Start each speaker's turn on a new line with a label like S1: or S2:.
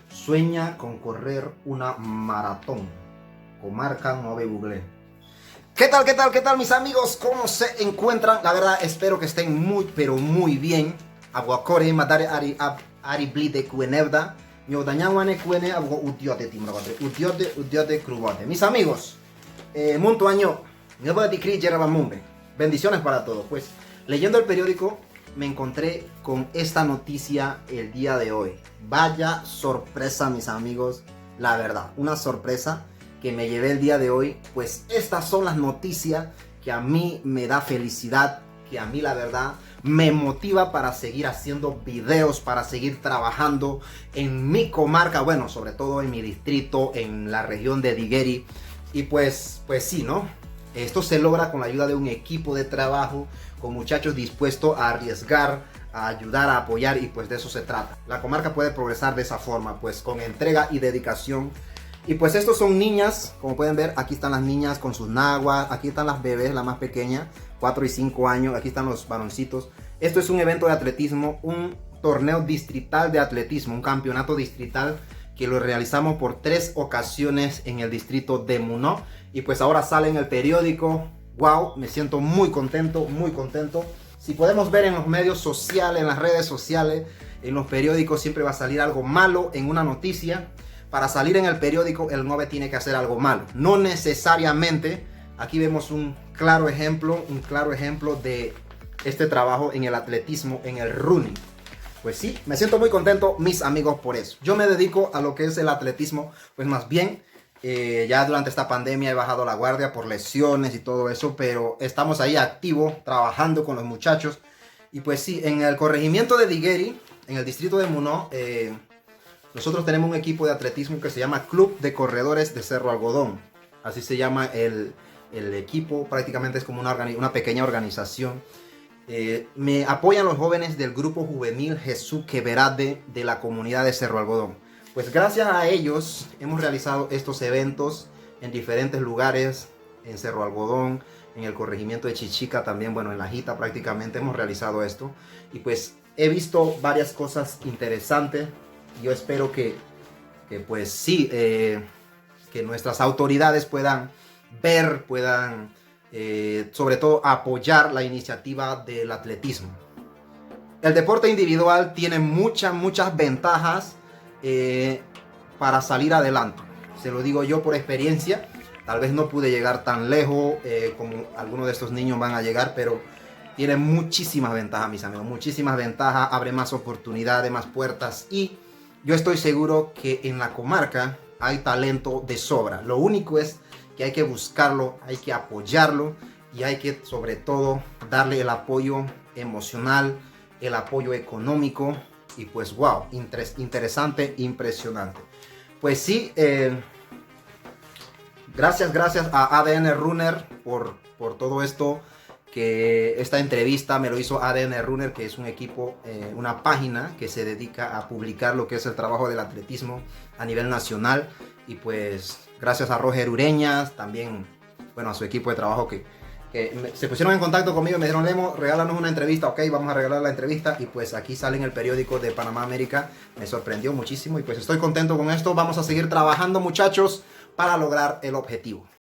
S1: Sueña con correr una maratón. Comarca Nueve Google. ¿Qué tal, qué tal, qué tal, mis amigos? ¿Cómo se encuentran? La verdad, espero que estén muy, pero muy bien. Aguacore, madare ari blide kuenevda. Yo dañawane kuene ago udiote timrogote. Udiote crugote. Mis amigos, munto año. Bendiciones para todos. Pues, leyendo el periódico, me encontré con esta noticia el día de hoy. Vaya sorpresa, mis amigos. La verdad, una sorpresa que me llevé el día de hoy. Pues estas son las noticias que a mí me da felicidad, que a mí la verdad me motiva para seguir haciendo videos, para seguir trabajando en mi comarca, bueno, sobre todo en mi distrito, en la región de Digueri. Y pues sí, ¿no? Esto se logra con la ayuda de un equipo de trabajo, con muchachos dispuestos a arriesgar, a ayudar, a apoyar, y pues de eso se trata. La comarca puede progresar de esa forma, pues con entrega y dedicación. Y pues estos son niñas, como pueden ver, aquí están las niñas con sus naguas, aquí están las bebés, la más pequeña, 4 y 5 años, aquí están los varoncitos. Esto es un evento de atletismo, un torneo distrital de atletismo, un campeonato distrital que lo realizamos por 3 ocasiones en el distrito de Munó. Y pues ahora sale en el periódico. Wow, me siento muy contento, muy contento. Si podemos ver en los medios sociales, en las redes sociales, en los periódicos, siempre va a salir algo malo en una noticia. Para salir en el periódico, el 9 tiene que hacer algo malo. No necesariamente. Aquí vemos un claro ejemplo de este trabajo en el atletismo, en el running. Pues sí, me siento muy contento, mis amigos, por eso. Yo me dedico a lo que es el atletismo, pues más bien, ya durante esta pandemia he bajado la guardia por lesiones y todo eso, pero estamos ahí activos, trabajando con los muchachos. Y pues sí, en el corregimiento de Digueri, en el distrito de Munó, nosotros tenemos un equipo de atletismo que se llama Club de Corredores de Cerro Algodón. Así se llama el equipo, prácticamente es como una pequeña organización. Me apoyan los jóvenes del grupo juvenil Jesús Queverade de la comunidad de Cerro Algodón. Pues gracias a ellos hemos realizado estos eventos en diferentes lugares, en Cerro Algodón, en el corregimiento de Chichica también, bueno, en La Jita prácticamente hemos realizado esto. Y pues he visto varias cosas interesantes. Yo espero que pues sí, que nuestras autoridades puedan ver, sobre todo apoyar la iniciativa del atletismo. El deporte individual tiene muchas ventajas para salir adelante. Se lo digo yo por experiencia. Tal vez no pude llegar tan lejos como algunos de estos niños van a llegar, pero tiene muchísimas ventajas, mis amigos. Muchísimas ventajas, abre más oportunidades, más puertas, y yo estoy seguro que en la comarca hay talento de sobra. Lo único es que hay que buscarlo, hay que apoyarlo, y hay que sobre todo darle el apoyo emocional, el apoyo económico. Y pues wow, interesante, impresionante. Pues sí, gracias a ADN Runner por todo esto. Que esta entrevista me lo hizo ADN Runner, que es un equipo, una página que se dedica a publicar lo que es el trabajo del atletismo a nivel nacional. Y pues gracias a Roger Ureñas, también, bueno, a su equipo de trabajo que se pusieron en contacto conmigo y me dijeron: Lemo, regálanos una entrevista. Ok, vamos a regalar la entrevista. Y pues aquí sale en el periódico de Panamá América. Me sorprendió muchísimo y pues estoy contento con esto. Vamos a seguir trabajando, muchachos, para lograr el objetivo.